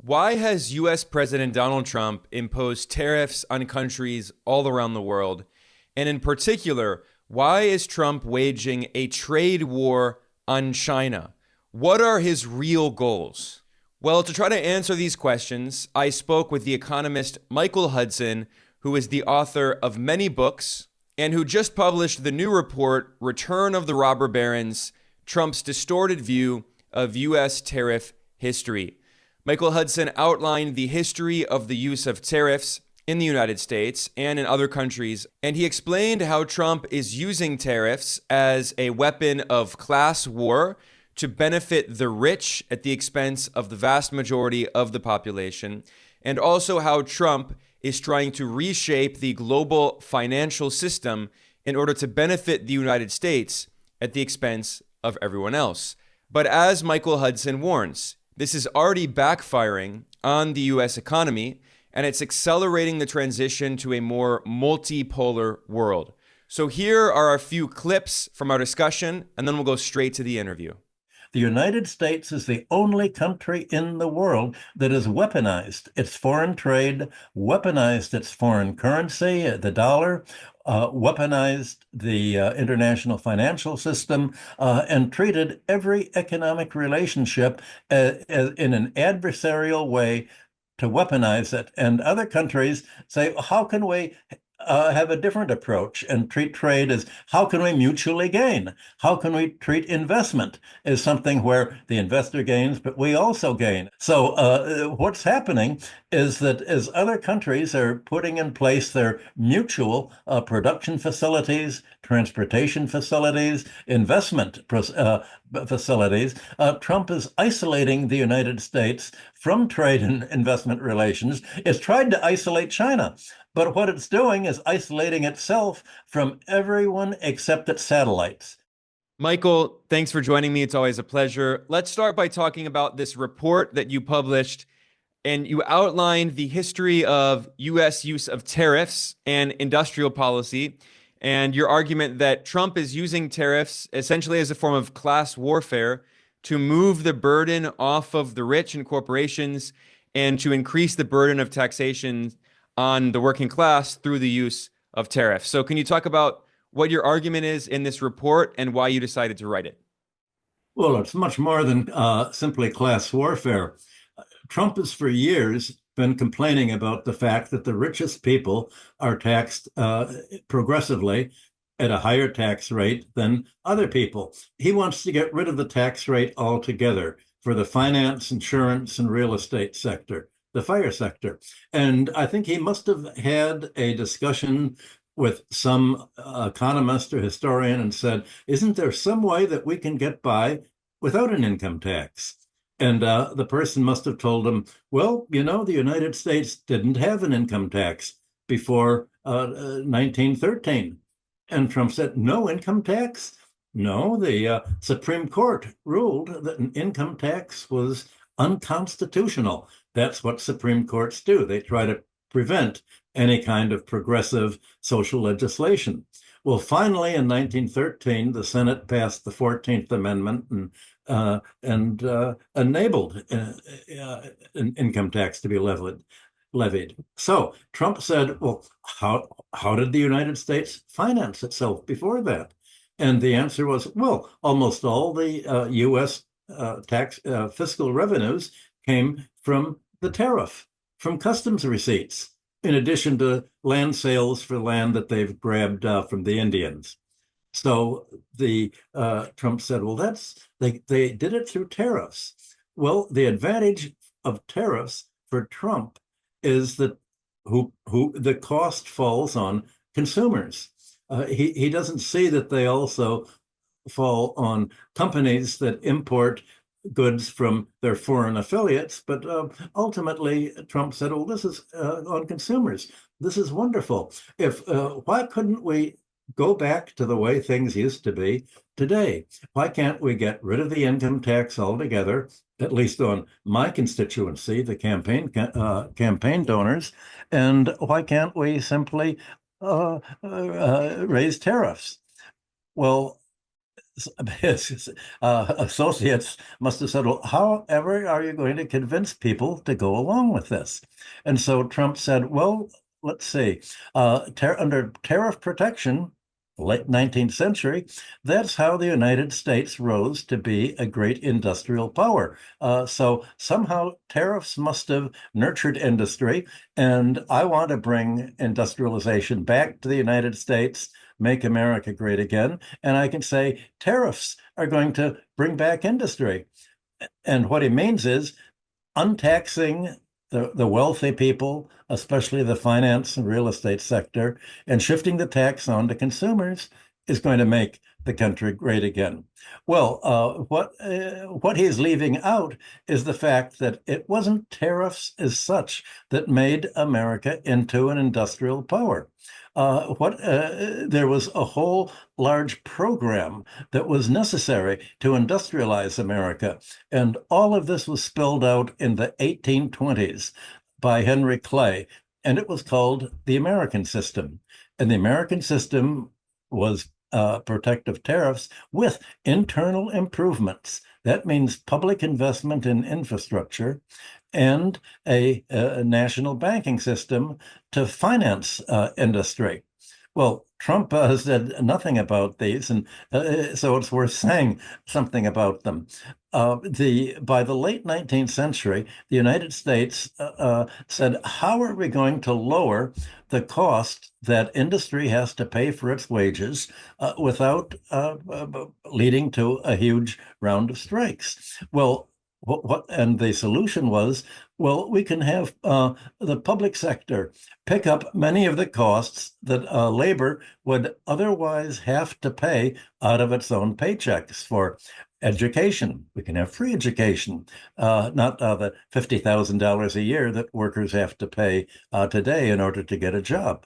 Why has US President Donald Trump imposed tariffs on countries all around the world? And in particular, why is Trump waging a trade war on China? What are his real goals? Well, to try to answer these questions, I spoke with the economist Michael Hudson, who is the author of many books and who just published the new report, Return of the Robber Barons: Trump's Distorted View of US Tariff History. Michael Hudson outlined the history of the use of tariffs in the United States and in other countries, and he explained how Trump is using tariffs as a weapon of class war to benefit the rich at the expense of the vast majority of the population, and also how Trump is trying to reshape the global financial system in order to benefit the United States at the expense of everyone else. But as Michael Hudson warns, this is already backfiring on the US economy, and it's accelerating the transition to a more multipolar world. So here are a few clips from our discussion, and then we'll go straight to the interview. The United States is the only country in the world that has weaponized its foreign trade, weaponized its foreign currency, the dollar, weaponized the international financial system, and treated every economic relationship in an adversarial way to weaponize it. And other countries say, how can we have a different approach and treat trade as how can we mutually gain? How can we treat investment as something where the investor gains, but we also gain? So what's happening is that as other countries are putting in place their mutual production facilities, transportation facilities, investment facilities, Trump is isolating the United States from trade and investment relations. It's tried to isolate China. But what it's doing is isolating itself from everyone except its satellites. Michael, thanks for joining me. It's always a pleasure. Let's start by talking about this report that you published, and you outlined the history of US use of tariffs and industrial policy, and your argument that Trump is using tariffs essentially as a form of class warfare to move the burden off of the rich and corporations and to increase the burden of taxation on the working class through the use of tariffs. So can you talk about what your argument is in this report and why you decided to write it? Well, it's much more than simply class warfare. Trump has for years been complaining about the fact that the richest people are taxed progressively at a higher tax rate than other people. He wants to get rid of the tax rate altogether for the finance, insurance, and real estate sector, the fire sector. And I think he must have had a discussion with some economist or historian and said, isn't there some way that we can get by without an income tax? And the person must have told him, well, you know, the United States didn't have an income tax before 1913. And Trump said, no income tax? No, the Supreme Court ruled that an income tax was unconstitutional. That's what Supreme Courts do. They try to prevent any kind of progressive social legislation. Well, finally, in 1913, the Senate passed the 14th Amendment and enabled an income tax to be levied. So Trump said, well, how did the United States finance itself before that? And the answer was, well, almost all the U.S. tax fiscal revenues came from the tariff, from customs receipts, in addition to land sales for land that they've grabbed from the Indians. So Trump said, well, they did it through tariffs. Well, the advantage of tariffs for Trump is that the cost falls on consumers. He doesn't see that they also fall on companies that import goods from their foreign affiliates. But ultimately, Trump said, well, this is on consumers. This is wonderful. Why couldn't we go back to the way things used to be today? Why can't we get rid of the income tax altogether, at least on my constituency, the campaign donors? And why can't we simply raise tariffs? Well, his associates must have said, well, however are you going to convince people to go along with this? And so Trump said, well, let's see, under tariff protection, late 19th century, that's how the United States rose to be a great industrial power. So somehow tariffs must have nurtured industry, and I want to bring industrialization back to the United States, make America great again. And I can say tariffs are going to bring back industry. And what he means is untaxing the wealthy people, especially the finance and real estate sector, and shifting the tax on to consumers is going to make the country great again. Well, what he's leaving out is the fact that it wasn't tariffs as such that made America into an industrial power. There was a whole large program that was necessary to industrialize America, and all of this was spelled out in the 1820s by Henry Clay, and it was called the American system. And the American system was protective tariffs with internal improvements. That means public investment in infrastructure and a national banking system to finance industry. Well, Trump said nothing about these, and so it's worth saying something about them. By the late 19th century, the United States said, how are we going to lower the cost that industry has to pay for its wages without leading to a huge round of strikes? Well, and the solution was, well, we can have the public sector pick up many of the costs that labor would otherwise have to pay out of its own paychecks for education. We can have free education, not the $50,000 a year that workers have to pay today in order to get a job.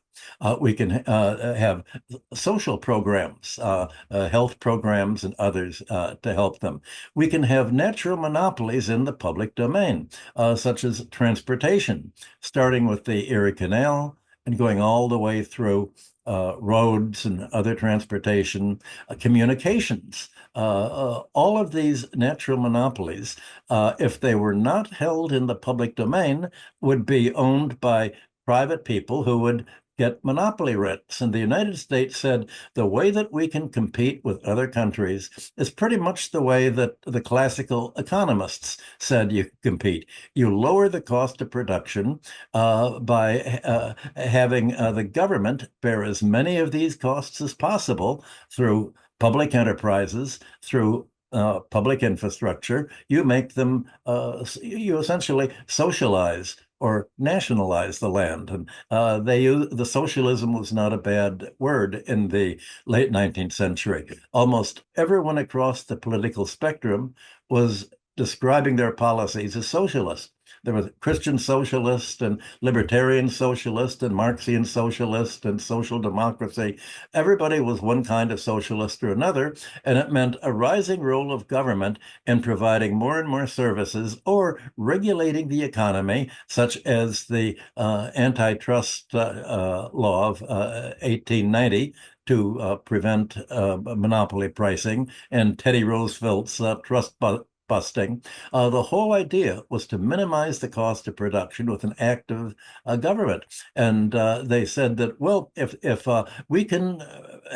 We can have social programs, health programs, and others to help them. We can have natural monopolies in the public domain, such as transportation, starting with the Erie Canal and going all the way through roads and other transportation, communications. All of these natural monopolies, if they were not held in the public domain, would be owned by private people who would get monopoly rents. And the United States said the way that we can compete with other countries is pretty much the way that the classical economists said you compete. You lower the cost of production by having the government bear as many of these costs as possible through public enterprises, through public infrastructure. You make them, you essentially socialize or nationalize the land. And the socialism was not a bad word in the late 19th century. Almost everyone across the political spectrum was describing their policies as socialist. There was Christian socialist and libertarian socialist and Marxian socialist and social democracy. Everybody was one kind of socialist or another, and it meant a rising role of government in providing more and more services or regulating the economy, such as the antitrust law of 1890 to prevent monopoly pricing, and Teddy Roosevelt's trust busting. The whole idea was to minimize the cost of production with an active government. And they said that, well, if we can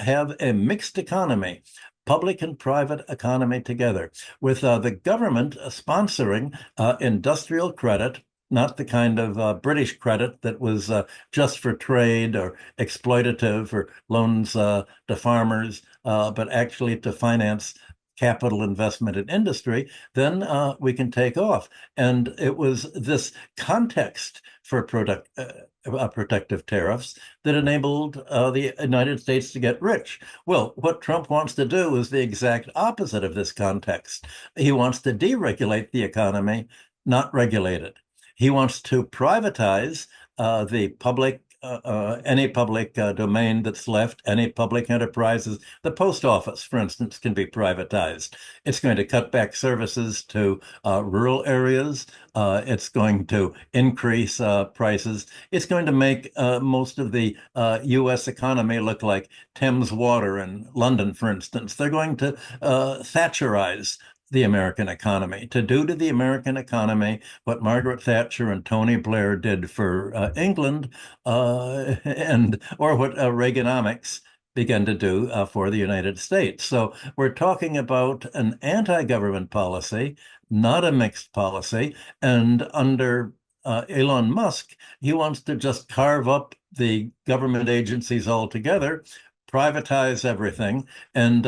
have a mixed economy, public and private economy together, with the government sponsoring industrial credit, not the kind of British credit that was just for trade or exploitative or loans to farmers, but actually to finance capital investment in industry, then we can take off. And it was this context for protective tariffs that enabled the United States to get rich. Well, what Trump wants to do is the exact opposite of this context. He wants to deregulate the economy, not regulate it. He wants to privatize the public any public domain that's left, any public enterprises. The post office, for instance, can be privatized. It's going to cut back services to rural areas. It's going to increase prices. It's going to make most of the U.S. economy look like Thames Water in London, for instance. They're going to Thatcherize the American economy, to do to the American economy what Margaret Thatcher and Tony Blair did for England, and or what Reaganomics began to do for the United States. So we're talking about an anti-government policy, not a mixed policy. And under Elon Musk, he wants to just carve up the government agencies altogether, privatize everything. And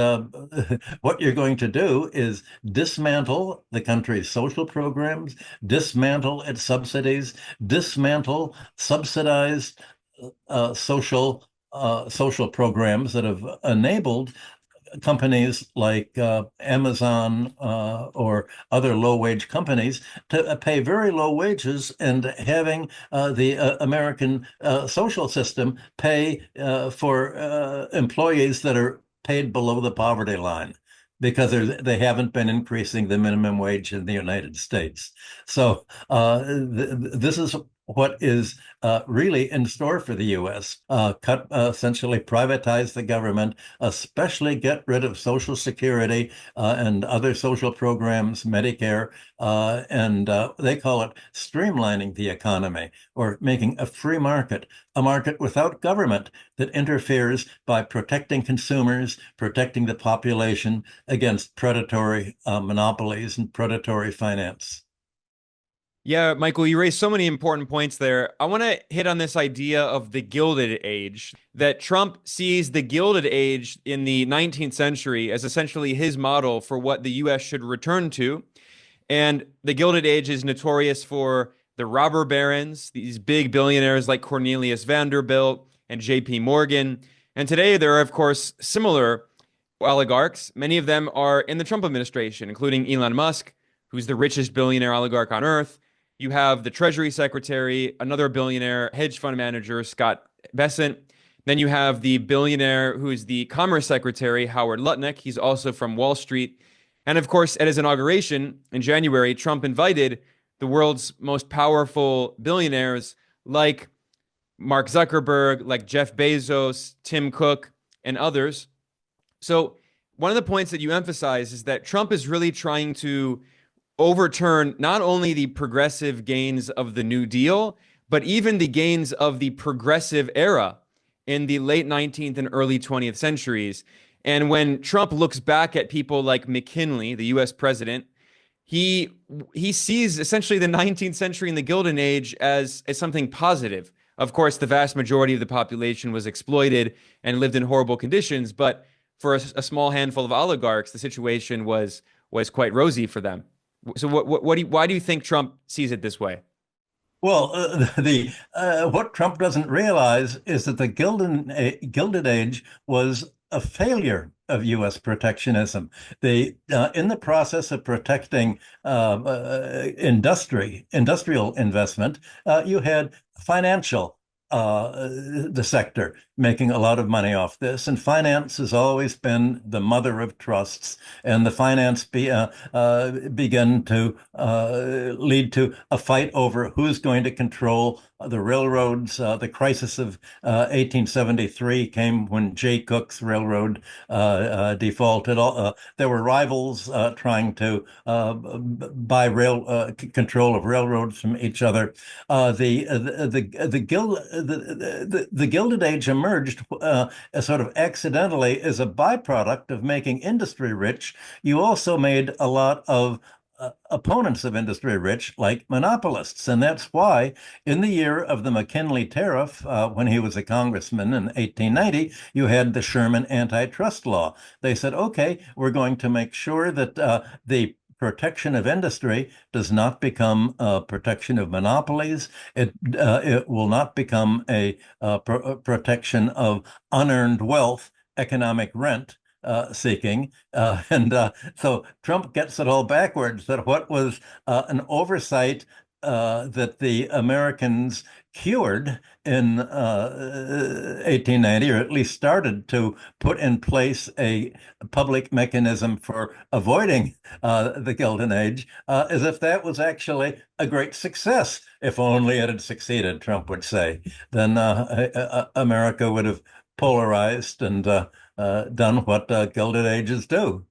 what you're going to do is dismantle the country's social programs, dismantle its subsidies, dismantle subsidized social programs that have enabled companies like Amazon or other low-wage companies to pay very low wages, and having the American social system pay for employees that are paid below the poverty line, because they haven't been increasing the minimum wage in the United States. So this is what is really in store for the U.S. Essentially privatize the government, especially get rid of Social Security and other social programs, Medicare, and they call it streamlining the economy, or making a market without government that interferes by protecting consumers, protecting the population against predatory monopolies and predatory finance. Yeah, Michael, you raised so many important points there. I want to hit on this idea of the Gilded Age, that Trump sees the Gilded Age in the 19th century as essentially his model for what the US should return to. And the Gilded Age is notorious for the robber barons, these big billionaires like Cornelius Vanderbilt and JP Morgan. And today there are, of course, similar oligarchs. Many of them are in the Trump administration, including Elon Musk, who's the richest billionaire oligarch on earth. You have the Treasury Secretary, another billionaire hedge fund manager, Scott Bessent. Then you have the billionaire who is the Commerce Secretary, Howard Lutnick. He's also from Wall Street. And of course, at his inauguration in January, Trump invited the world's most powerful billionaires like Mark Zuckerberg, like Jeff Bezos, Tim Cook, and others. So one of the points that you emphasize is that Trump is really trying to overturn not only the progressive gains of the New Deal, but even the gains of the progressive era in the late 19th and early 20th centuries. And when Trump looks back at people like McKinley, the US president, he sees essentially the 19th century and the Gilded Age as something positive. Of course, the vast majority of the population was exploited and lived in horrible conditions, but for a small handful of oligarchs, the situation was quite rosy for them. So why do you think Trump sees it this way? Well, what Trump doesn't realize is that the Gilded Age was a failure of U.S. protectionism. In the process of protecting industrial investment, you had financial the sector making a lot of money off this. And finance has always been the mother of trusts. And the finance began to lead to a fight over who's going to control the railroads. The crisis of 1873 came when Jay Cooke's railroad defaulted. There were rivals trying to buy control of railroads from each other. The Gilded Age emerged as sort of accidentally as a byproduct of making industry rich. You also made a lot of opponents of industry rich, like monopolists. And that's why in the year of the McKinley tariff, when he was a congressman in 1890, you had the Sherman antitrust law. They said, okay, we're going to make sure that the protection of industry does not become protection of monopolies. It will not become a protection of unearned wealth, economic rent seeking. And so Trump gets it all backwards, that what was an oversight that the Americans cured in 1890, or at least started to put in place a public mechanism for avoiding the Gilded Age, as if that was actually a great success. If only it had succeeded, Trump would say, then America would have polarized and done what Gilded Ages do.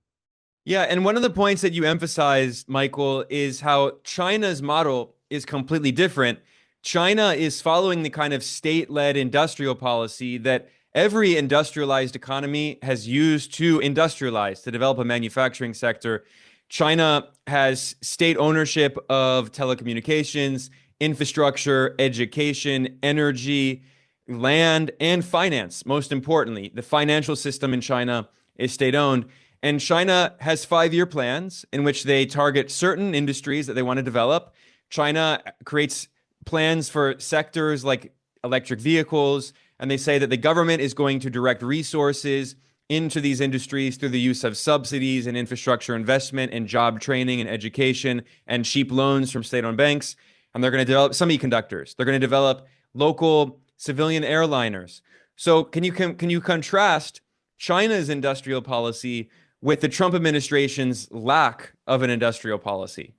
Yeah, and one of the points that you emphasized, Michael, is how China's model is completely different. China is following the kind of state-led industrial policy that every industrialized economy has used to industrialize, to develop a manufacturing sector. China has state ownership of telecommunications, infrastructure, education, energy, land, and finance. Most importantly, the financial system in China is state-owned. And China has 5-year plans in which they target certain industries that they want to develop. China creates plans for sectors like electric vehicles, and they say that the government is going to direct resources into these industries through the use of subsidies and infrastructure investment and job training and education and cheap loans from state-owned banks. And they're going to develop semiconductors. They're going to develop local civilian airliners. So can you contrast China's industrial policy with the Trump administration's lack of an industrial policy?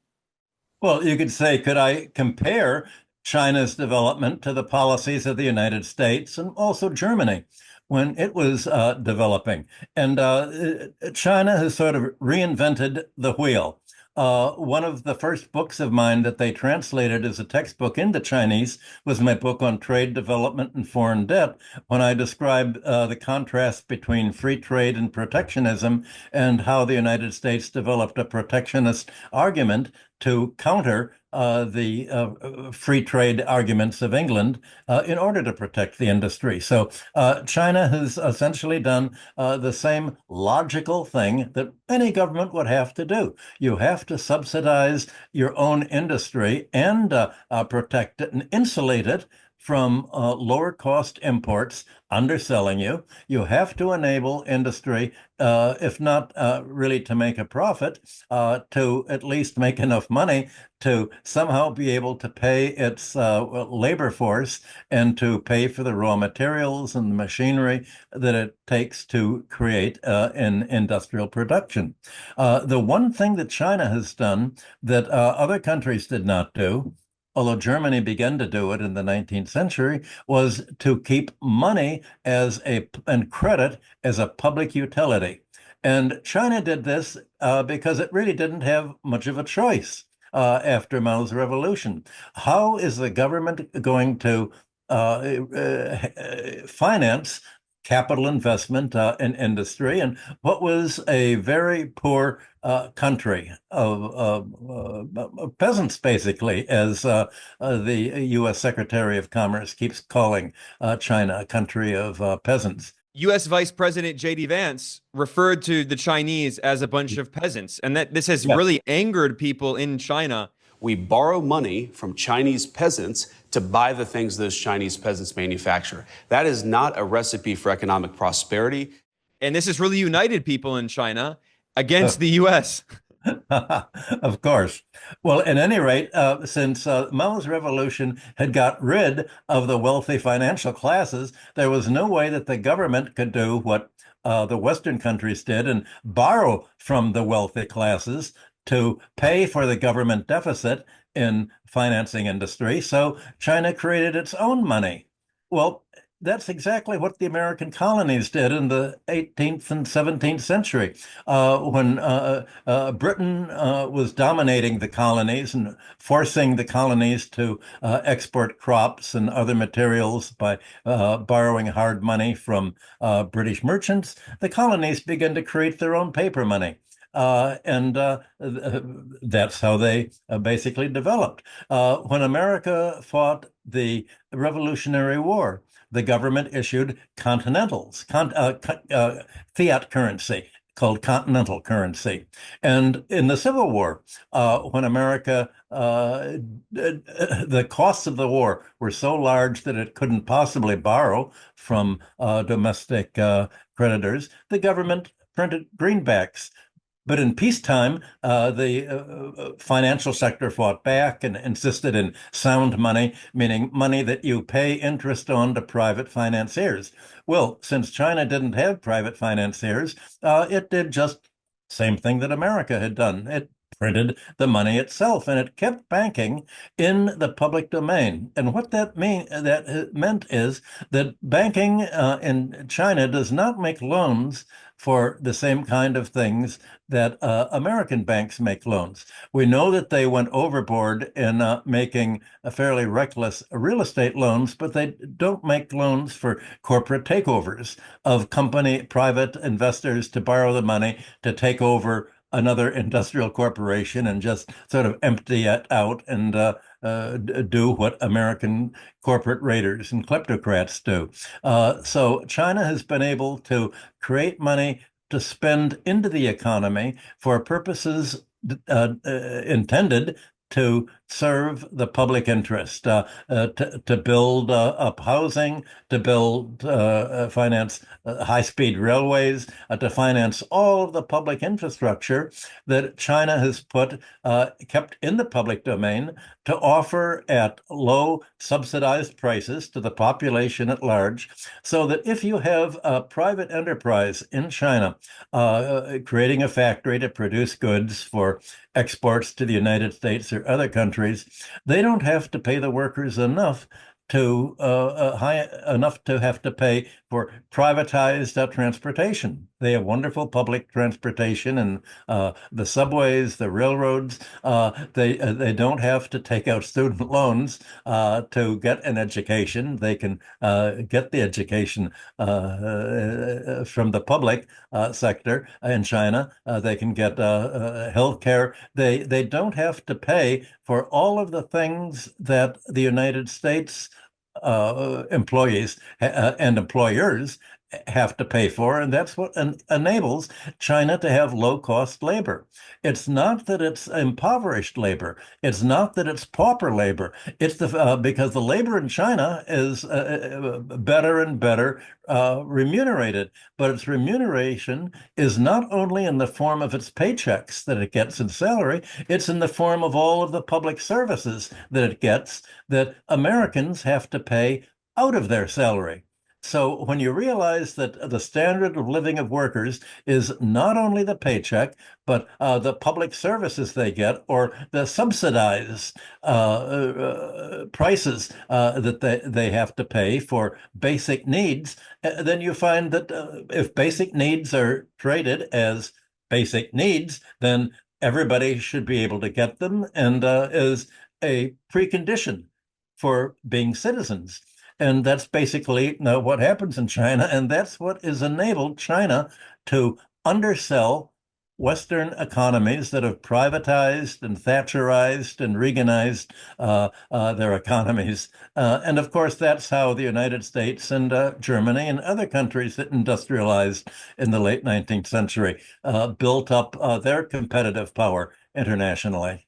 Well, you could say, could I compare China's development to the policies of the United States and also Germany when it was developing? And China has sort of reinvented the wheel. One of the first books of mine that they translated as a textbook into Chinese was my book on trade development and foreign debt, when I described the contrast between free trade and protectionism and how the United States developed a protectionist argument to counter the free trade arguments of England in order to protect the industry. So China has essentially done the same logical thing that any government would have to do. You have to subsidize your own industry and protect it and insulate it from lower cost imports underselling you. You have to enable industry, if not really to make a profit, to at least make enough money to somehow be able to pay its labor force and to pay for the raw materials and the machinery that it takes to create in industrial production. The one thing that China has done that other countries did not do, although Germany began to do it in the 19th century, was to keep money and credit as a public utility. And China did this because it really didn't have much of a choice after Mao's revolution. How is the government going to finance capital investment in industry, and what was a very poor country of peasants, basically, as the U.S. Secretary of Commerce keeps calling China, a country of peasants. U.S. Vice President J.D. Vance referred to the Chinese as a bunch of peasants, and that this has Yes. really angered people in China. We borrow money from Chinese peasants to buy the things those Chinese peasants manufacture. That is not a recipe for economic prosperity. And this has really united people in China against the U.S. Of course. Well, at any rate, since Mao's revolution had got rid of the wealthy financial classes, there was no way that the government could do what the Western countries did and borrow from the wealthy classes to pay for the government deficit in financing industry. So China created its own money. Well, that's exactly what the American colonies did in the 18th and 17th century. When Britain was dominating the colonies and forcing the colonies to export crops and other materials by borrowing hard money from British merchants, the colonies began to create their own paper money. And that's how they basically developed. When America fought the Revolutionary War, the government issued continentals, fiat currency called continental currency. And in the Civil War, when America, the costs of the war were so large that it couldn't possibly borrow from domestic creditors, the government printed greenbacks. But in peacetime, the financial sector fought back and insisted in sound money, meaning money that you pay interest on to private financiers. Well, since China didn't have private financiers, it did just same thing that America had done. It printed the money itself, and it kept banking in the public domain. And what that meant is that banking in China does not make loans for the same kind of things that American banks make loans. We know that they went overboard in making a fairly reckless real estate loans, but they don't make loans for corporate takeovers of private investors to borrow the money to take over another industrial corporation and just sort of empty it out and do what American corporate raiders and kleptocrats do. So China has been able to create money to spend into the economy for purposes intended to serve the public interest, to build up housing, to finance high-speed railways, to finance all of the public infrastructure that China has kept in the public domain to offer at low subsidized prices to the population at large, so that if you have a private enterprise in China creating a factory to produce goods for exports to the United States or other countries, they don't have to pay the workers enough to have to pay for privatized transportation. They have wonderful public transportation and the subways, the railroads. They don't have to take out student loans to get an education. They can get the education from the public sector in China. They can get health care. They don't have to pay for all of the things that the United States employees and employers have to pay for, and that's what enables China to have low-cost labor. It's not that it's impoverished labor. It's not that it's pauper labor. It's because the labor in China is better and better remunerated, but its remuneration is not only in the form of its paychecks that it gets in salary, it's in the form of all of the public services that it gets that Americans have to pay out of their salary. So when you realize that the standard of living of workers is not only the paycheck, but the public services they get or the subsidized prices that they have to pay for basic needs, then you find that if basic needs are traded as basic needs, then everybody should be able to get them and is a precondition for being citizens. And that's basically what happens in China. And that's what has enabled China to undersell Western economies that have privatized and Thatcherized and Reaganized their economies. And of course, that's how the United States and Germany and other countries that industrialized in the late 19th century built up their competitive power internationally.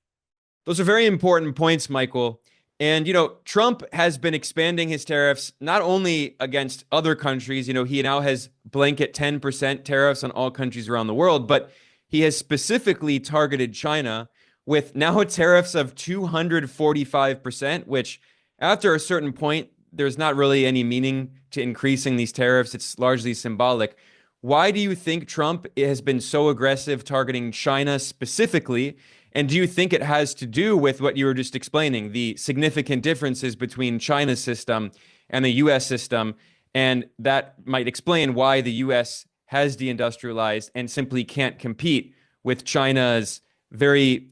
Those are very important points, Michael. And, Trump has been expanding his tariffs not only against other countries, he now has blanket 10% tariffs on all countries around the world, but he has specifically targeted China with now tariffs of 245%, which after a certain point, there's not really any meaning to increasing these tariffs. It's largely symbolic. Why do you think Trump has been so aggressive targeting China specifically? And do you think it has to do with what you were just explaining, the significant differences between China's system and the US system? And that might explain why the US has deindustrialized and simply can't compete with China's very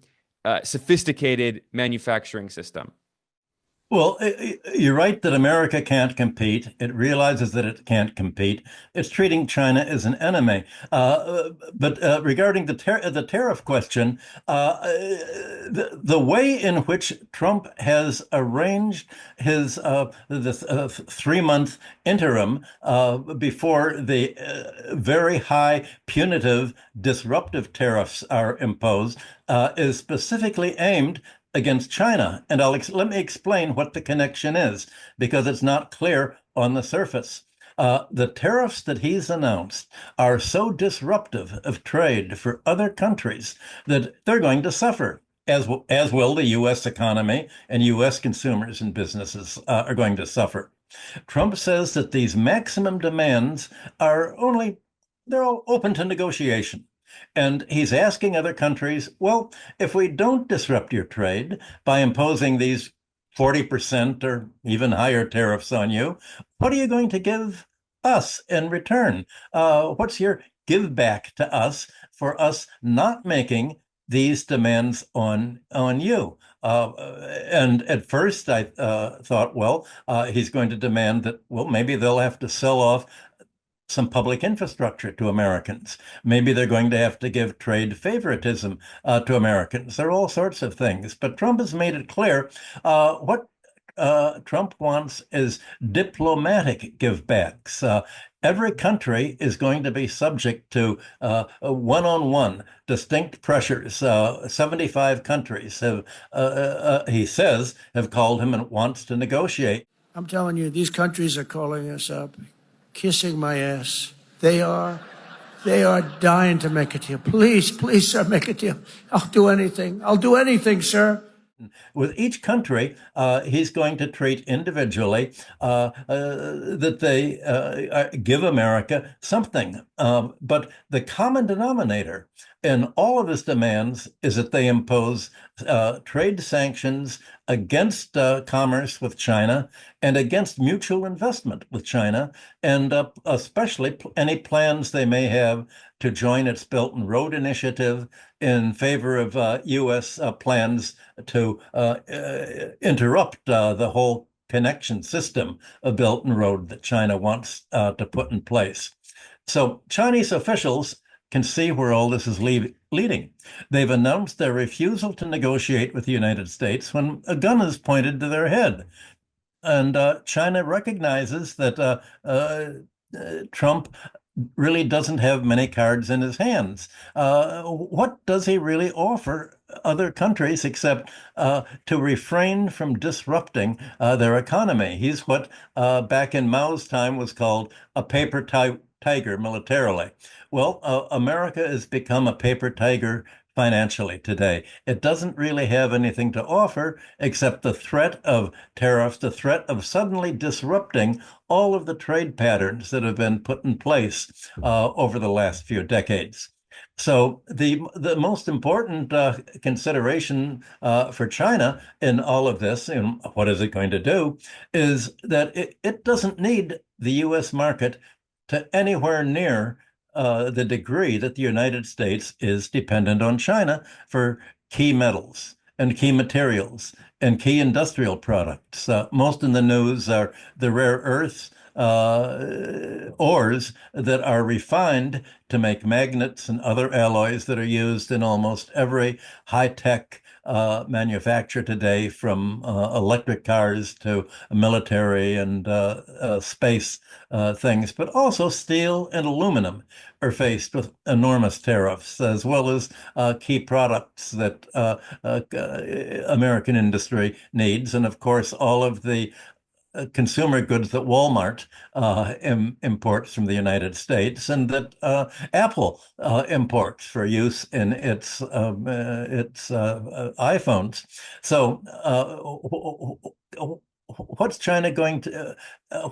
sophisticated manufacturing system. Well, you're right that America can't compete. It realizes that it can't compete. It's treating China as an enemy. But regarding the tariff question, the way in which Trump has arranged his the 3-month interim before the very high punitive disruptive tariffs are imposed is specifically aimed against China. And let me explain what the connection is, because it's not clear on the surface. The tariffs that he's announced are so disruptive of trade for other countries that they're going to suffer, as will the U.S. economy, and U.S. consumers and businesses are going to suffer. Trump says that these maximum demands are only, they're all open to negotiation. And he's asking other countries, well, if we don't disrupt your trade by imposing these 40% or even higher tariffs on you, what are you going to give us in return? What's your give back to us for us not making these demands on you? And at first I thought, well, he's going to demand that, well, maybe they'll have to sell off some public infrastructure to Americans. Maybe they're going to have to give trade favoritism to Americans. There are all sorts of things. But Trump has made it clear what Trump wants is diplomatic givebacks. Every country is going to be subject to one-on-one distinct pressures. 75 countries have, he says, have called him and wants to negotiate. I'm telling you, these countries are calling us up, kissing my ass. They are dying to make a deal. Please, please, sir, make a deal. I'll do anything. I'll do anything, sir. With each country, he's going to treat individually that they give America something. But the common denominator in all of his demands is that they impose trade sanctions against commerce with China and against mutual investment with China, and especially any plans they may have to join its Belt and Road Initiative in favor of U.S. Plans to interrupt the whole connection system of Belt and Road that China wants to put in place. So Chinese officials can see where all this is leading. They've announced their refusal to negotiate with the United States when a gun is pointed to their head. And China recognizes that Trump really doesn't have many cards in his hands. What does he really offer other countries except to refrain from disrupting their economy? He's what back in Mao's time was called a paper tiger militarily. Well, America has become a paper tiger financially today. It doesn't really have anything to offer except the threat of tariffs, the threat of suddenly disrupting all of the trade patterns that have been put in place over the last few decades. So the most important consideration for China in all of this, and what is it going to do, is that it doesn't need the U.S. market to anywhere near the degree that the United States is dependent on China for key metals and key materials and key industrial products. Most in the news are the rare earths, ores that are refined to make magnets and other alloys that are used in almost every high-tech manufacture today, from electric cars to military and space things. But also steel and aluminum are faced with enormous tariffs, as well as key products that American industry needs. And of course, all of the consumer goods that Walmart imports from the United States, and that Apple imports for use in its iPhones. So what's China going to,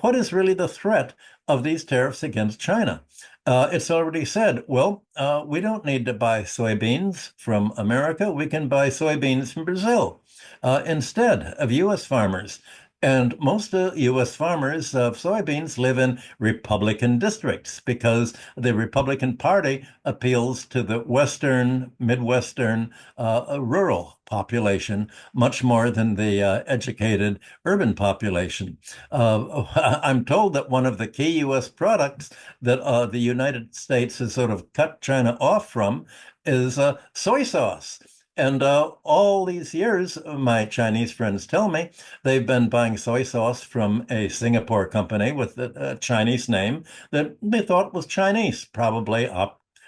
what is really the threat of these tariffs against China? It's already said, well, we don't need to buy soybeans from America. We can buy soybeans from Brazil instead of U.S. farmers. And most U.S. farmers of soybeans live in Republican districts because the Republican Party appeals to the Western, Midwestern, rural population much more than the educated urban population. I'm told that one of the key U.S. products that the United States has sort of cut China off from is soy sauce. And all these years, my Chinese friends tell me, they've been buying soy sauce from a Singapore company with a Chinese name that they thought was Chinese, probably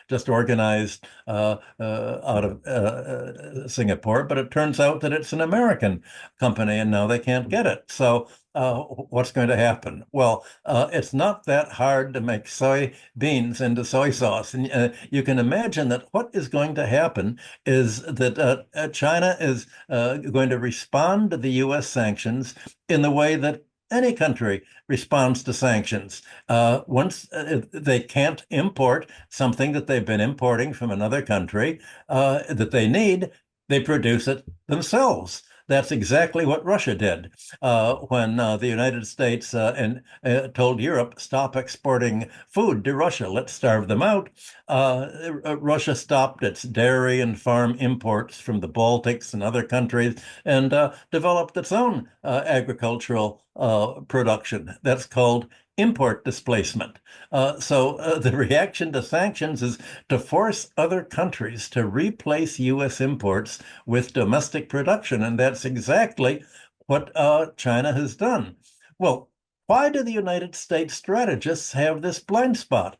just organized out of Singapore, but it turns out that it's an American company, and now they can't get it. So what's going to happen? Well, it's not that hard to make soybeans into soy sauce. And you can imagine that what is going to happen is that China is going to respond to the U.S. sanctions in the way that any country responds to sanctions. Once they can't import something that they've been importing from another country that they need, they produce it themselves. That's exactly what Russia did when the United States told Europe, stop exporting food to Russia. Let's starve them out. Russia stopped its dairy and farm imports from the Baltics and other countries and developed its own agricultural production. That's called import displacement. So the reaction to sanctions is to force other countries to replace U.S. imports with domestic production. And that's exactly what China has done. Well, why do the United States strategists have this blind spot?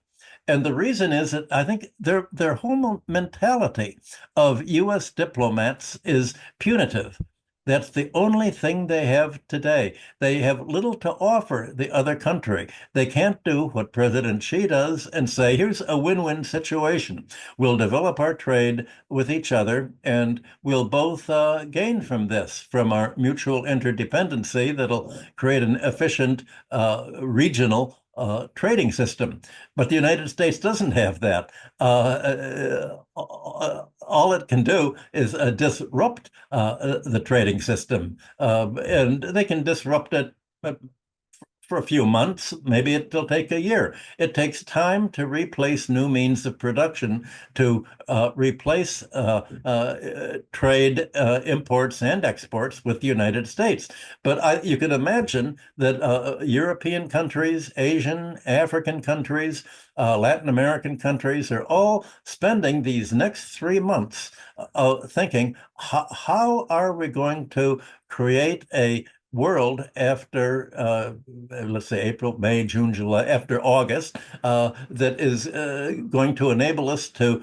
And the reason is that I think their whole mentality of U.S. diplomats is punitive. That's the only thing they have today. They have little to offer the other country. They can't do what President Xi does and say, here's a win-win situation. We'll develop our trade with each other, and we'll both gain from this, from our mutual interdependency that'll create an efficient regional trading system. But the United States doesn't have that. All it can do is disrupt the trading system. And they can disrupt it for a few months. Maybe it'll take a year. It takes time to replace new means of production, to replace trade, imports and exports with the United States. But you can imagine that European countries, Asian, African countries, Latin American countries are all spending these next 3 months thinking, how are we going to create a world after, let's say, April, May, June, July, after August, that is going to enable us to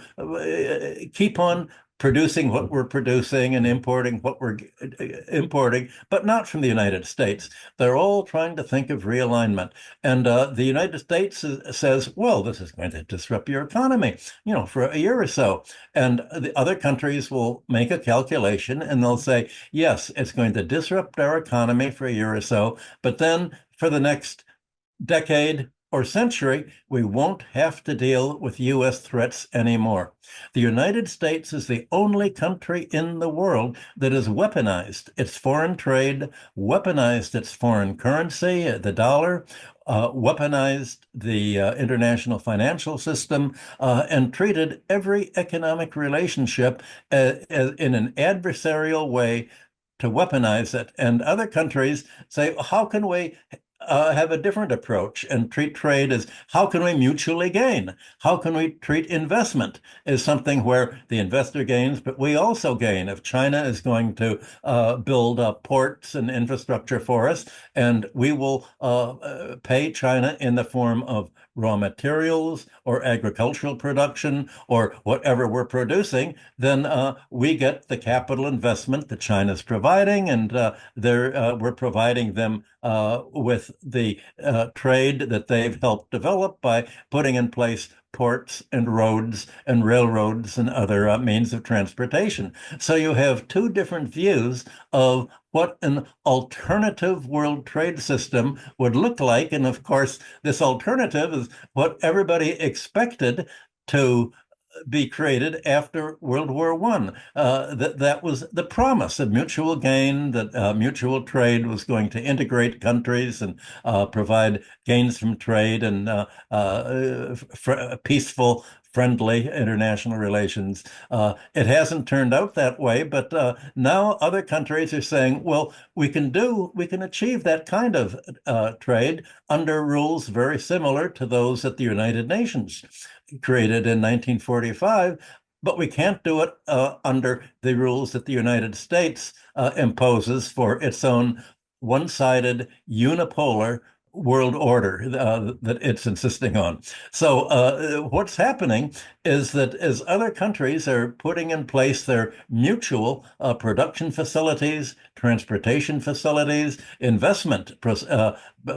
keep on producing what we're producing and importing what we're importing, but not from the United States. They're all trying to think of realignment. And the United States says, well, this is going to disrupt your economy, for a year or so. And the other countries will make a calculation and they'll say, yes, it's going to disrupt our economy for a year or so, but then for the next decade or century, we won't have to deal with U.S. threats anymore. The United States is the only country in the world that has weaponized its foreign trade, weaponized its foreign currency, the dollar, weaponized the international financial system, and treated every economic relationship in an adversarial way to weaponize it. And other countries say, how can we have a different approach and treat trade as how can we mutually gain? How can we treat investment as something where the investor gains, but we also gain? If China is going to build ports and infrastructure for us, and we will pay China in the form of raw materials or agricultural production or whatever we're producing, then we get the capital investment that China's providing, and we're providing them with the trade that they've helped develop by putting in place ports and roads and railroads and other means of transportation. So you have two different views of what an alternative world trade system would look like. And of course, this alternative is what everybody expected to be created after World War I. That was the promise of mutual gain, that mutual trade was going to integrate countries and provide gains from trade and peaceful, friendly international relations. It hasn't turned out that way, but now other countries are saying, well, we can achieve that kind of trade under rules very similar to those that the United Nations created in 1945, but we can't do it under the rules that the United States imposes for its own one-sided, unipolar world order that it's insisting on. So what's happening is that as other countries are putting in place their mutual production facilities, transportation facilities, investment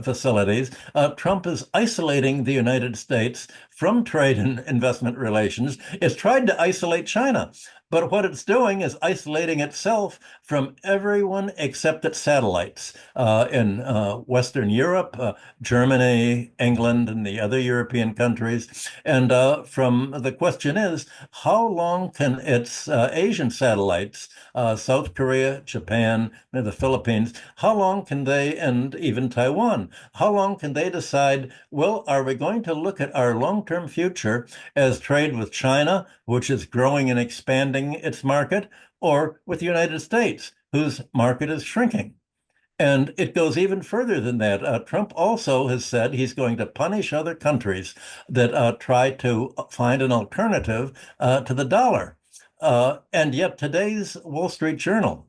facilities, Trump is isolating the United States from trade and investment relations. It's tried to isolate China. But what it's doing is isolating itself from everyone except its satellites in Western Europe, Germany, England, and the other European countries. And the question is, how long can its Asian satellites, South Korea, Japan, the Philippines, how long can they, and even Taiwan, how long can they decide, well, are we going to look at our long-term future as trade with China, which is growing and expanding its market, or with the United States, whose market is shrinking? And it goes even further than that. Trump also has said he's going to punish other countries that try to find an alternative to the dollar. And yet today's Wall Street Journal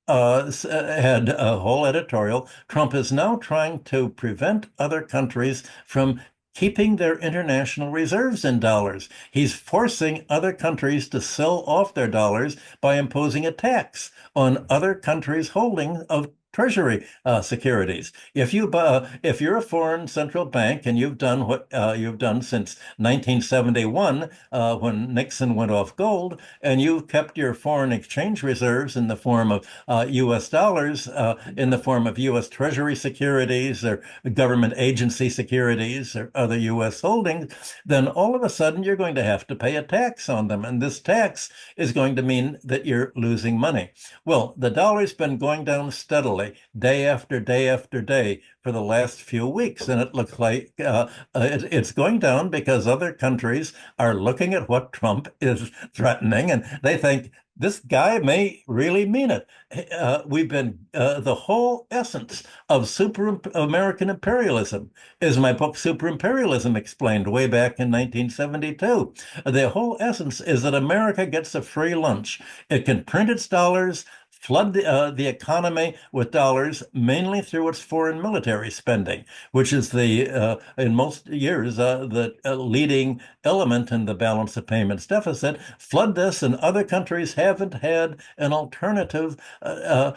had a whole editorial. Trump is now trying to prevent other countries from keeping their international reserves in dollars. He's forcing other countries to sell off their dollars by imposing a tax on other countries' holding of Treasury securities. If you're a foreign central bank and you've done what you've done since 1971, when Nixon went off gold, and you've kept your foreign exchange reserves in the form of U.S. dollars, in the form of U.S. Treasury securities or government agency securities or other U.S. holdings, then all of a sudden you're going to have to pay a tax on them, and this tax is going to mean that you're losing money. Well, the dollar's been going down steadily, day after day after day for the last few weeks. And it looks like it's going down because other countries are looking at what Trump is threatening, and they think this guy may really mean it. The whole essence of super American imperialism is my book, Super Imperialism Explained, way back in 1972. The whole essence is that America gets a free lunch. It can print its dollars, flood the economy with dollars, mainly through its foreign military spending, which is in most years, the leading element in the balance of payments deficit. Flood this, and other countries haven't had an alternative to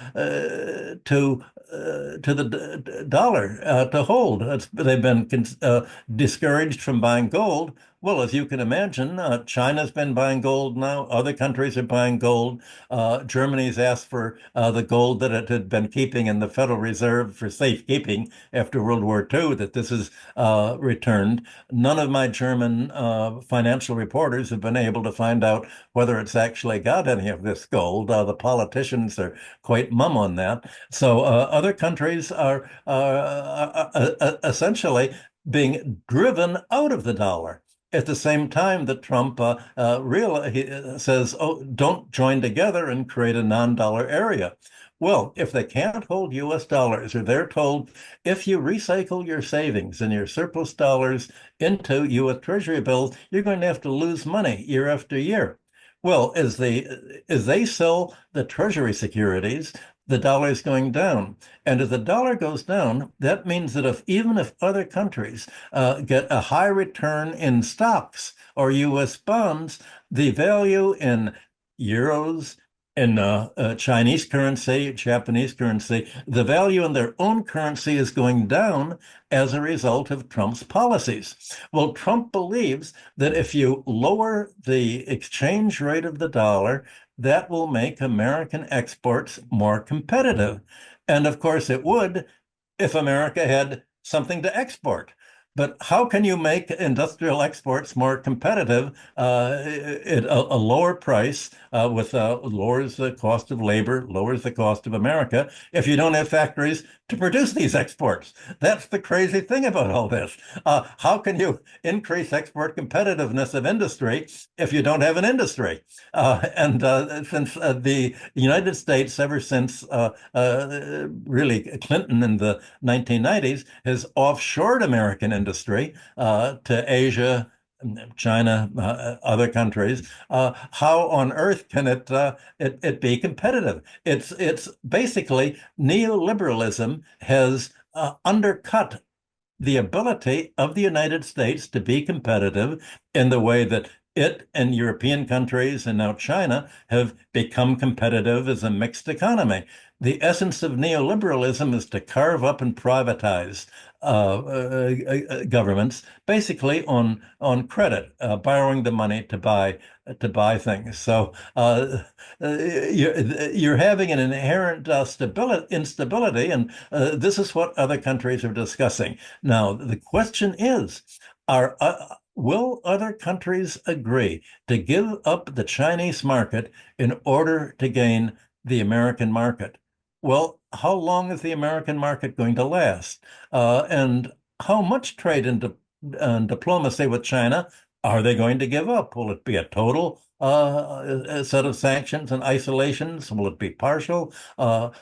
the dollar to hold. They've been discouraged from buying gold. Well, as you can imagine, China's been buying gold now. Other countries are buying gold. Germany's asked for the gold that it had been keeping in the Federal Reserve for safekeeping after World War II, that this is returned. None of my German financial reporters have been able to find out whether it's actually got any of this gold. The politicians are quite mum on that. So other countries are essentially being driven out of the dollar. At the same time that Trump he says, oh, don't join together and create a non-dollar area. Well, if they can't hold U.S. dollars, or they're told, if you recycle your savings and your surplus dollars into U.S. Treasury bills, you're going to have to lose money year after year. Well, as they sell the Treasury securities, the dollar is going down. And if the dollar goes down, that means that even if other countries get a high return in stocks or U.S. bonds, the value in euros, in Chinese currency, Japanese currency, the value in their own currency is going down as a result of Trump's policies. Well, Trump believes that if you lower the exchange rate of the dollar, that will make American exports more competitive. And of course, it would if America had something to export. But how can you make industrial exports more competitive at a lower price lowers the cost of labor, lowers the cost of America, if you don't have factories to produce these exports? That's the crazy thing about all this. How can you increase export competitiveness of industry if you don't have an industry? Since the United States, ever since really Clinton in the 1990s, has offshored American industry to Asia, China, other countries. How on earth can it be competitive? It's basically neoliberalism has undercut the ability of the United States to be competitive in the way that it and European countries and now China have become competitive as a mixed economy. The essence of neoliberalism is to carve up and privatize governments, basically on credit, borrowing the money to buy things. So you're having an inherent instability, and this is what other countries are discussing. Now, the question is, will other countries agree to give up the Chinese market in order to gain the American market? Well, how long is the American market going to last? And how much trade and diplomacy with China are they going to give up? Will it be a total set of sanctions and isolations? Will it be partial? All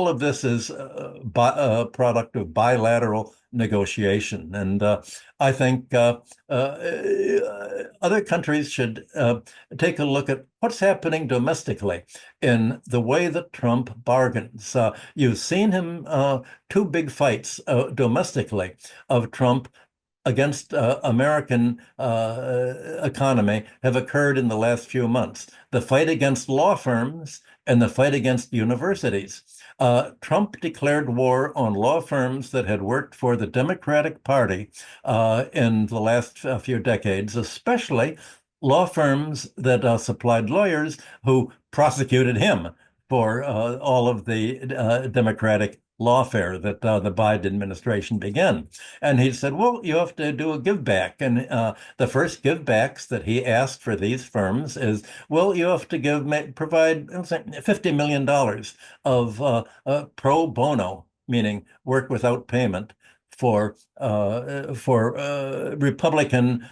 of this is a product of bilateral negotiation. And I think other countries should take a look at what's happening domestically in the way that Trump bargains. You've seen him, two big fights domestically of Trump against American economy have occurred in the last few months. The fight against law firms and the fight against universities. Trump declared war on law firms that had worked for the Democratic Party in the last few decades, especially law firms that supplied lawyers who prosecuted him for all of the Democratic lawfare that the Biden administration began. And he said, well, you have to do a give back. And the first give backs that he asked for these firms is, well, you have to provide $50 million of pro bono, meaning work without payment for Republican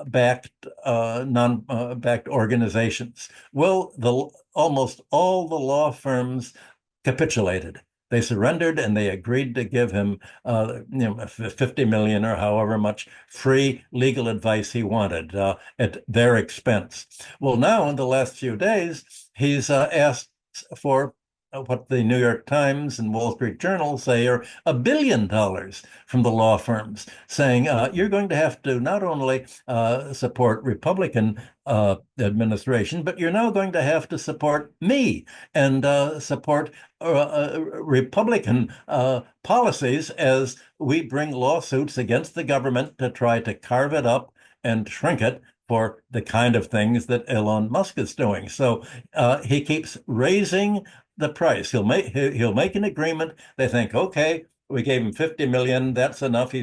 backed non-backed organizations. Well, almost all the law firms capitulated. They surrendered and they agreed to give him, $50 million or however much free legal advice he wanted at their expense. Well, now in the last few days, he's asked for what the New York Times and Wall Street Journal say are $1 billion from the law firms, saying you're going to have to not only support Republican administration, but you're now going to have to support me and support Republican policies as we bring lawsuits against the government to try to carve it up and shrink it for the kind of things that Elon Musk is doing. So he keeps raising the price. He'll make an agreement. They think, okay, we gave him 50 million. That's enough.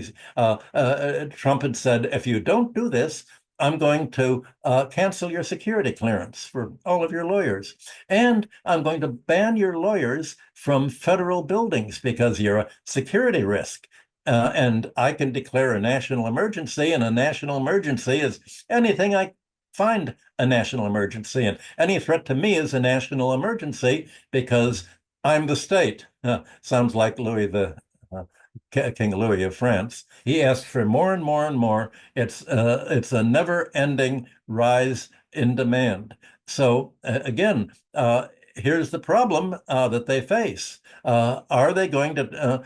Trump had said, if you don't do this, I'm going to cancel your security clearance for all of your lawyers. And I'm going to ban your lawyers from federal buildings because you're a security risk. And I can declare a national emergency, and a national emergency is anything I find a national emergency. And any threat to me is a national emergency because I'm the state. Sounds like King Louis of France. He asked for more and more and more. It's a never-ending rise in demand. So again, here's the problem that they face. Are they going to,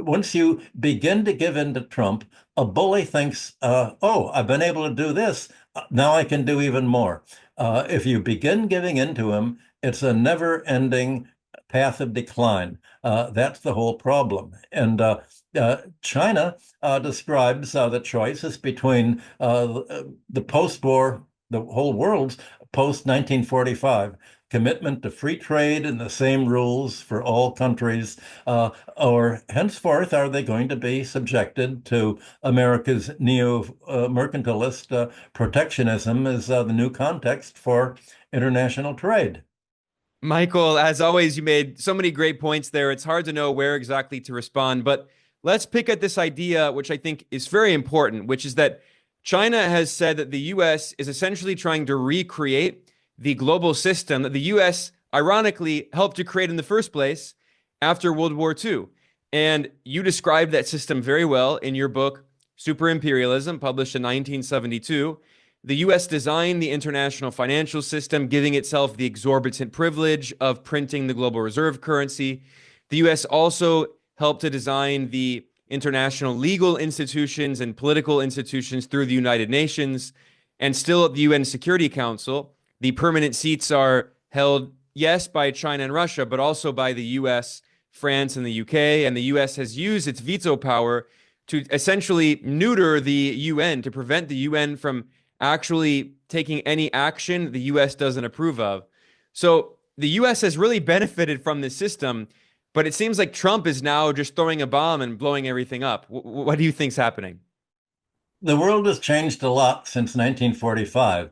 once you begin to give in to Trump, a bully thinks, oh, I've been able to do this, now I can do even more. If you begin giving in to him, it's a never-ending path of decline. That's the whole problem. And China describes the choices between the post-war, the whole world's post-1945 commitment to free trade and the same rules for all countries, or henceforth, are they going to be subjected to America's neo-mercantilist protectionism as the new context for international trade? Michael, as always, you made so many great points there. It's hard to know where exactly to respond, but let's pick at this idea, which I think is very important, which is that China has said that the U.S. is essentially trying to recreate the global system that the U.S. ironically helped to create in the first place after World War II. And you described that system very well in your book, Super Imperialism, published in 1972. The U.S. designed the international financial system, giving itself the exorbitant privilege of printing the global reserve currency. The U.S. also helped to design the international legal institutions and political institutions through the United Nations. And still at the UN Security Council, the permanent seats are held, yes, by China and Russia, but also by the US, France, and the UK. And the US has used its veto power to essentially neuter the UN, to prevent the UN from actually taking any action the US doesn't approve of. So the US has really benefited from this system, but it seems like Trump is now just throwing a bomb and blowing everything up. What do you think's happening? The world has changed a lot since 1945,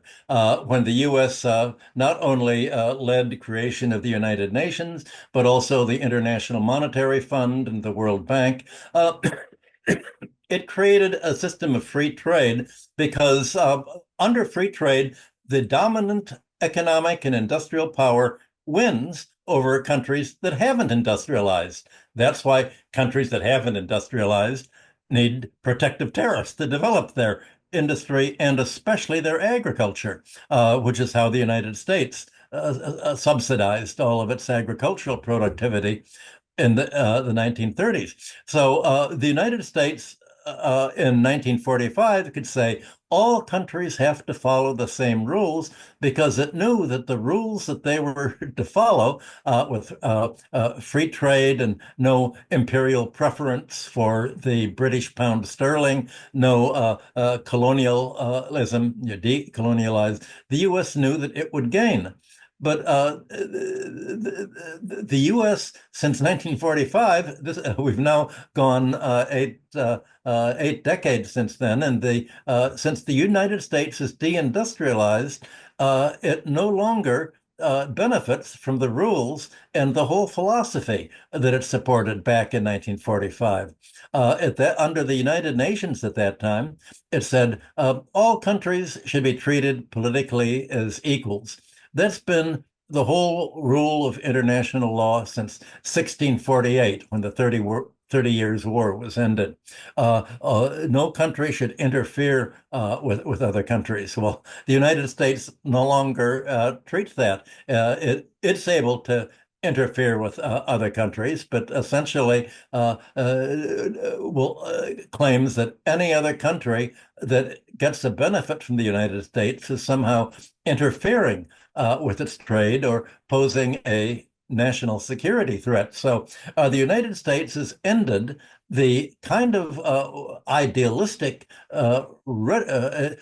when the U.S. Not only led the creation of the United Nations, but also the International Monetary Fund and the World Bank. It created a system of free trade because under free trade, the dominant economic and industrial power wins over countries that haven't industrialized. That's why countries that haven't industrialized need protective tariffs to develop their industry and especially their agriculture, which is how the United States subsidized all of its agricultural productivity in the 1930s. So the United States in 1945 could say all countries have to follow the same rules because it knew that the rules that they were to follow with free trade and no imperial preference for the British pound sterling, no colonialism, you decolonialize, the U.S. knew that it would gain. But the U.S. since 1945, we've now gone eight decades since then, and since the United States is deindustrialized, it no longer benefits from the rules and the whole philosophy that it supported back in 1945. Under the United Nations at that time, it said all countries should be treated politically as equals. That's been the whole rule of international law since 1648, when the 30 Years' War was ended. No country should interfere with other countries. Well, the United States no longer treats that. It's able to interfere with other countries, but essentially claims that any other country that gets a benefit from the United States is somehow interfering with its trade or posing a national security threat. So the United States has ended the kind of idealistic rhetoric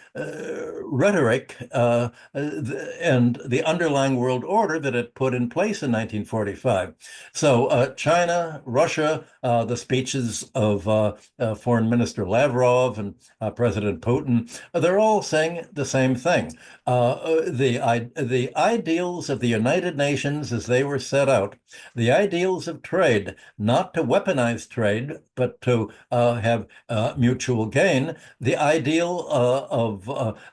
and the underlying world order that it put in place in 1945. So China, Russia, the speeches of Foreign Minister Lavrov and President Putin, they're all saying the same thing. The ideals of the United Nations as they were set out, the ideals of trade, not to weaponize trade, but to have mutual gain, the ideal of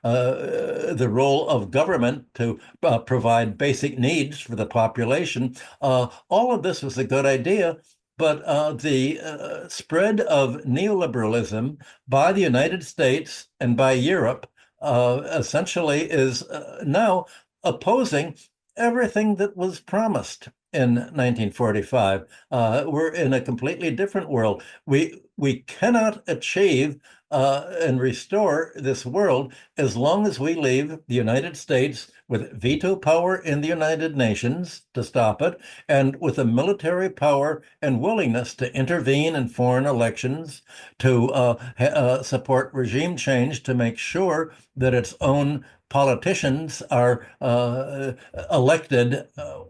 the role of government to provide basic needs for the population, all of this was a good idea. But the spread of neoliberalism by the United States and by Europe essentially is now opposing everything that was promised in 1945. We're in a completely different world. We cannot achieve and restore this world as long as we leave the United States with veto power in the United Nations to stop it, and with a military power and willingness to intervene in foreign elections, to support regime change, to make sure that its own politicians are elected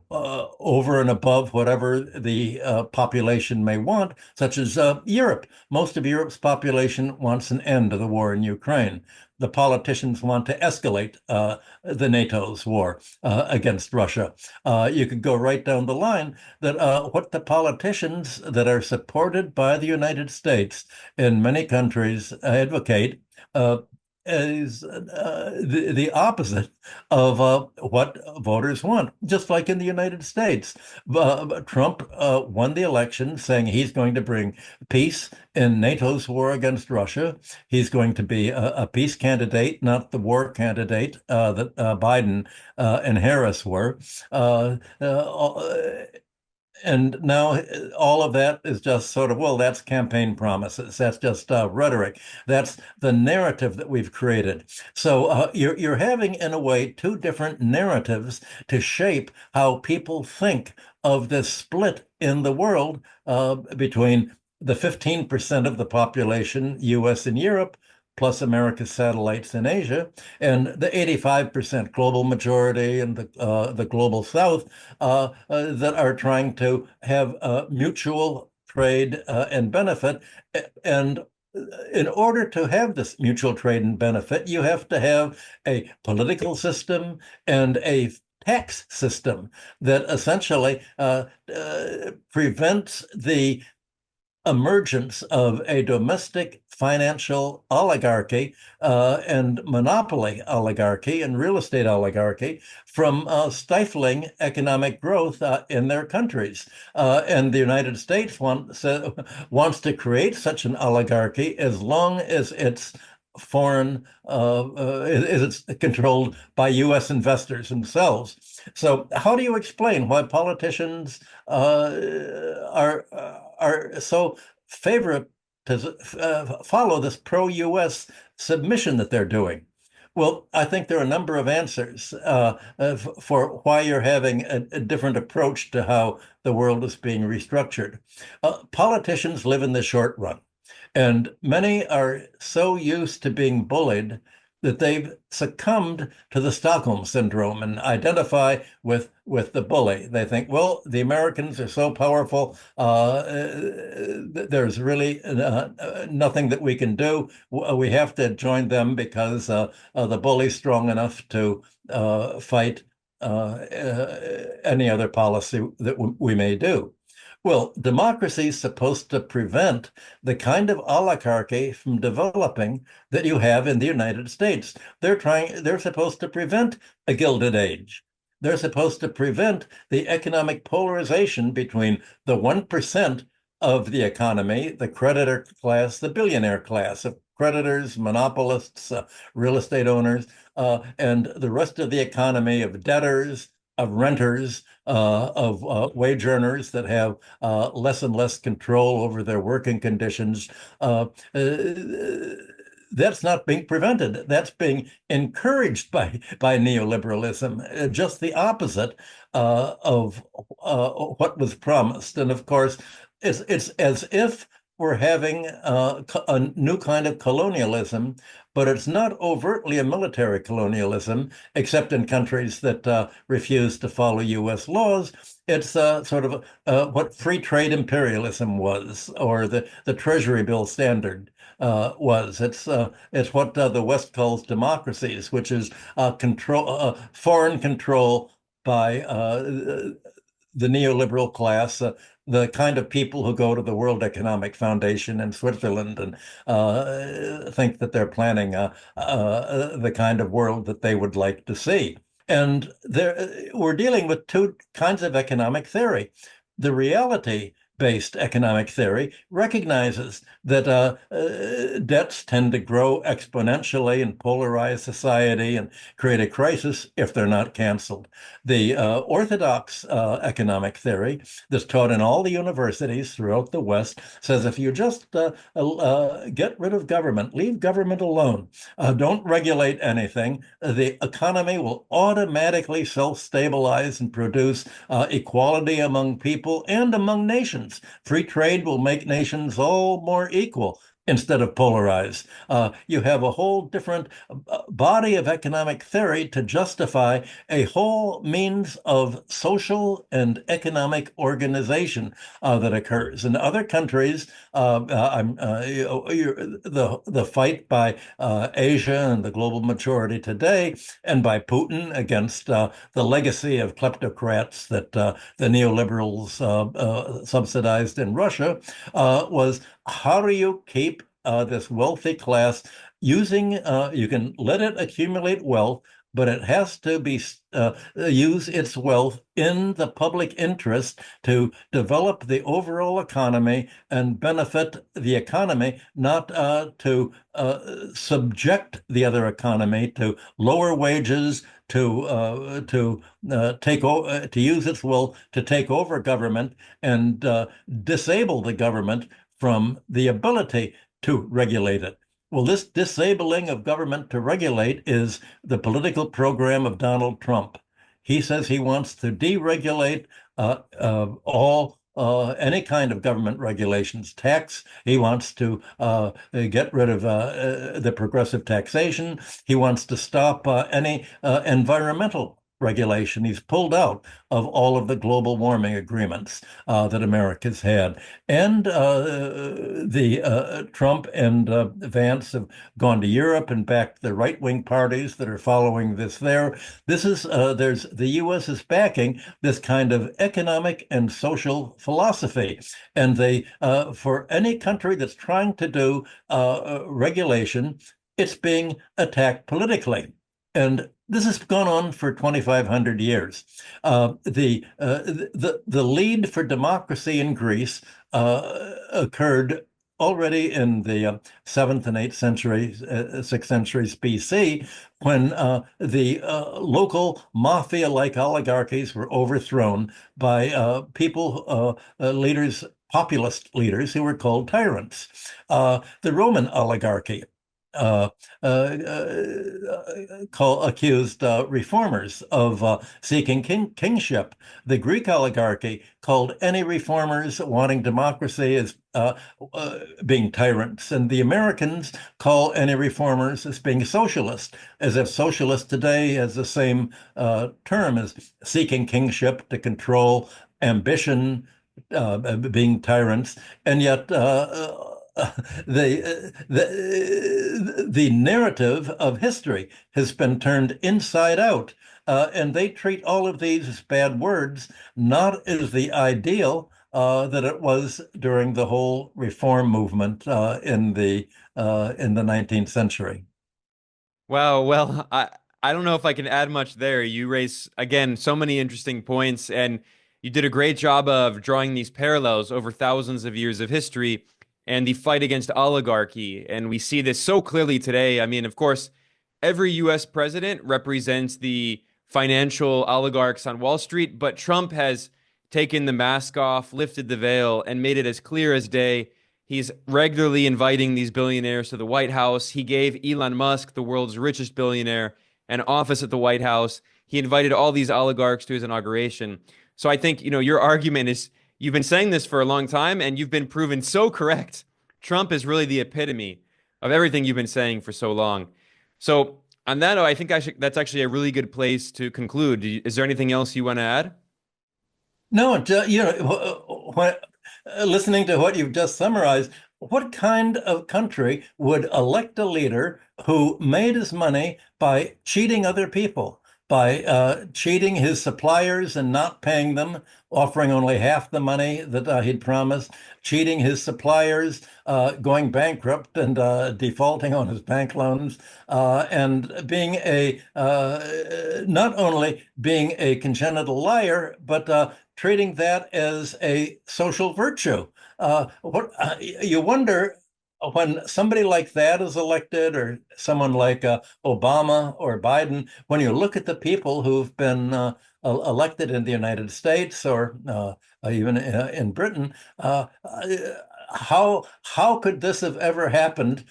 over and above whatever the population may want, such as Europe. Most of Europe's population wants an end to the war in Ukraine. The politicians want to escalate the NATO's war against Russia. You could go right down the line that what the politicians that are supported by the United States in many countries advocate is the opposite of what voters want, just like in the United States. Trump won the election saying he's going to bring peace in NATO's war against Russia. He's going to be a peace candidate, not the war candidate that Biden and Harris were. And now all of that is just sort of, well, that's campaign promises. That's just rhetoric. That's the narrative that we've created. So you're having, in a way, two different narratives to shape how people think of this split in the world between the 15% of the population, US and Europe, plus America's satellites in Asia, and the 85% global majority and the global South that are trying to have mutual trade and benefit. And in order to have this mutual trade and benefit, you have to have a political system and a tax system that essentially prevents the emergence of a domestic financial oligarchy and monopoly oligarchy and real estate oligarchy from stifling economic growth in their countries. And the United States wants to create such an oligarchy as long as it's foreign, it's controlled by U.S. investors themselves. So how do you explain why politicians are so favorite to follow this pro-U.S. submission that they're doing? Well, I think there are a number of answers for why you're having a different approach to how the world is being restructured. Politicians live in the short run. And many are so used to being bullied that they've succumbed to the Stockholm syndrome and identify with the bully. They think, well, the Americans are so powerful, there's really nothing that we can do. We have to join them because the bully's strong enough to fight any other policy that we may do. Well, democracy is supposed to prevent the kind of oligarchy from developing that you have in the United States. They're supposed to prevent a Gilded Age. They're supposed to prevent the economic polarization between the 1% of the economy, the creditor class, the billionaire class of creditors, monopolists, real estate owners, and the rest of the economy of debtors, of renters, of wage earners that have less and less control over their working conditions. That's not being prevented. That's being encouraged by neoliberalism, just the opposite of what was promised. And of course, it's as if we're having a new kind of colonialism, but it's not overtly a military colonialism, except in countries that refuse to follow U.S. laws. It's sort of what free trade imperialism was, or the Treasury bill standard was. It's what the West calls democracies, which is foreign control by the neoliberal class, the kind of people who go to the World Economic Foundation in Switzerland and think that they're planning the kind of world that they would like to see. And we're dealing with two kinds of economic theory. The reality-based economic theory recognizes that debts tend to grow exponentially and polarize society and create a crisis if they're not canceled. The orthodox economic theory that's taught in all the universities throughout the West says if you just get rid of government, leave government alone, don't regulate anything, the economy will automatically self-stabilize and produce equality among people and among nations. Free trade will make nations all more equal instead of polarized. You have a whole different body of economic theory to justify a whole means of social and economic organization that occurs. In other countries, the fight by Asia and the global majority today, and by Putin against the legacy of kleptocrats that the neoliberals subsidized in Russia, was how do you keep this wealthy class using, you can let it accumulate wealth but it has to be use its wealth in the public interest to develop the overall economy and benefit the economy, not to subject the other economy to lower wages, to use its will to take over government and disable the government from the ability to regulate it. Well, this disabling of government to regulate is the political program of Donald Trump. He says he wants to deregulate all any kind of government regulations, tax. He wants to get rid of the progressive taxation. He wants to stop any environmental regulation. He's pulled out of all of the global warming agreements that America's had. And Trump and Vance have gone to Europe and backed the right-wing parties that are following this there. This is the U.S. is backing this kind of economic and social philosophy. And for any country that's trying to do regulation, it's being attacked politically. And this has gone on for 2,500 years. The lead for democracy in Greece occurred already in the 7th and 8th centuries, 6th centuries BC, when the local mafia-like oligarchies were overthrown by leaders, populist leaders who were called tyrants. The Roman oligarchy accused reformers of seeking kingship. The Greek oligarchy called any reformers wanting democracy as being tyrants, and the Americans call any reformers as being socialist, as if socialist today has the same term as seeking kingship to control, ambition, being tyrants, and yet the narrative of history has been turned inside out, and they treat all of these as bad words, not as the ideal that it was during the whole reform movement in the 19th century. Wow. Well, I don't know if I can add much there. You raise, again, so many interesting points, and you did a great job of drawing these parallels over thousands of years of history and the fight against oligarchy. And we see this so clearly today. I mean, of course, every US president represents the financial oligarchs on Wall Street, but Trump has taken the mask off, lifted the veil, and made it as clear as day. He's regularly inviting these billionaires to the White House. He gave Elon Musk, the world's richest billionaire, an office at the White House. He invited all these oligarchs to his inauguration. So I think, your argument is, you've been saying this for a long time, and you've been proven so correct. Trump is really the epitome of everything you've been saying for so long. So on that note, I think that's actually a really good place to conclude. Is there anything else you want to add? No, listening to what you've just summarized, what kind of country would elect a leader who made his money by cheating other people, by cheating his suppliers and not paying them, offering only half the money that he'd promised, cheating his suppliers, going bankrupt and defaulting on his bank loans, and being not only being a congenital liar, but treating that as a social virtue. You wonder, when somebody like that is elected, or someone like Obama or Biden, when you look at the people who've been elected in the United States or even in Britain, how could this have ever happened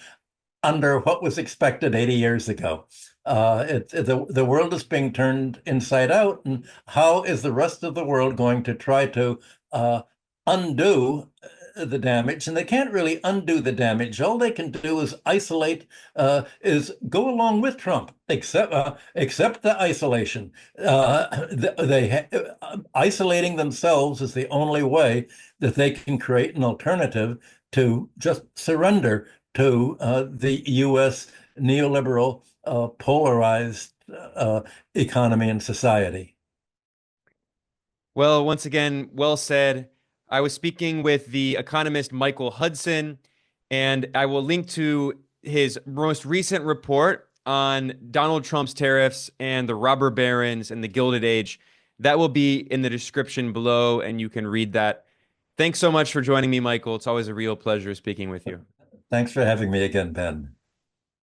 under what was expected 80 years ago? The world is being turned inside out, and how is the rest of the world going to try to undo the damage? And they can't really undo the damage. All they can do is isolate, is go along with Trump, accept the isolation. Isolating themselves is the only way that they can create an alternative to just surrender to the U.S. neoliberal, polarized economy and society. Well, once again, well said. I was speaking with the economist Michael Hudson, and I will link to his most recent report on Donald Trump's tariffs and the robber barons and the Gilded Age. That will be in the description below, and you can read that. Thanks so much for joining me, Michael. It's always a real pleasure speaking with you. Thanks for having me again, Ben.